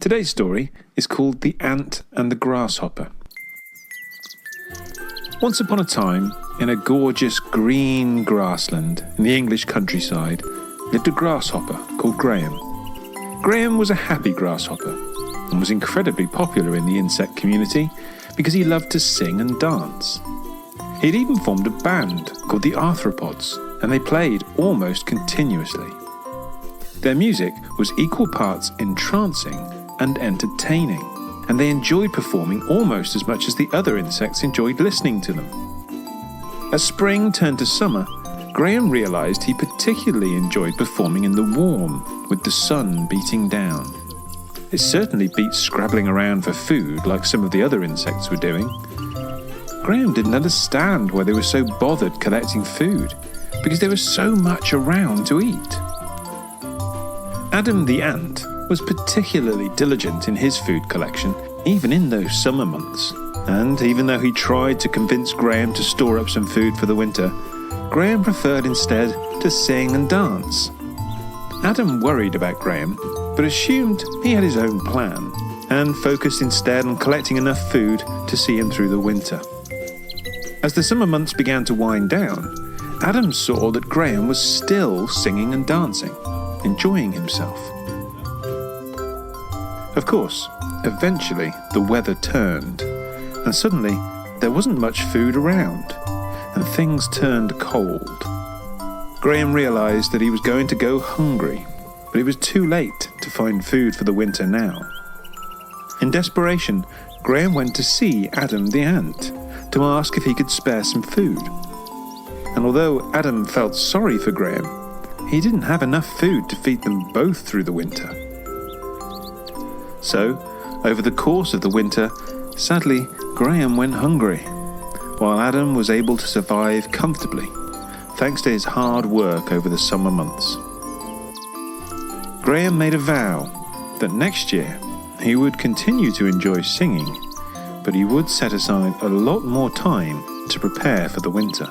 Today's story is called The Ant and the Grasshopper. Once upon a time, in a gorgeous green grassland in the English countryside, lived a grasshopper called Graham. Graham was a happy grasshopper and was incredibly popular in the insect community because he loved to sing and dance. He'd even formed a band called the Arthropods, and they played almost continuously. Their music was equal parts entrancing and entertaining, and they enjoyed performing almost as much as the other insects enjoyed listening to them. As spring turned to summer, Graham realised he particularly enjoyed performing in the warm, with the sun beating down. It certainly beat scrabbling around for food like some of the other insects were doing. Graham didn't understand why they were so bothered collecting food, because there was so much around to eat. Adam the ant was particularly diligent in his food collection, even in those summer months. And even though he tried to convince Graham to store up some food for the winter, Graham preferred instead to sing and dance. Adam worried about Graham, but assumed he had his own plan, and focused instead on collecting enough food to see him through the winter. As the summer months began to wind down, Adam saw that Graham was still singing and dancing, enjoying himself. Of course, eventually the weather turned, and suddenly there wasn't much food around, and things turned cold. Graham realised that he was going to go hungry, but it was too late to find food for the winter now. In desperation, Graham went to see Adam the ant to ask if he could spare some food. And although Adam felt sorry for Graham, he didn't have enough food to feed them both through the winter. So, over the course of the winter, sadly, Graham went hungry, while Adam was able to survive comfortably, thanks to his hard work over the summer months. Graham made a vow that next year he would continue to enjoy singing, but he would set aside a lot more time to prepare for the winter.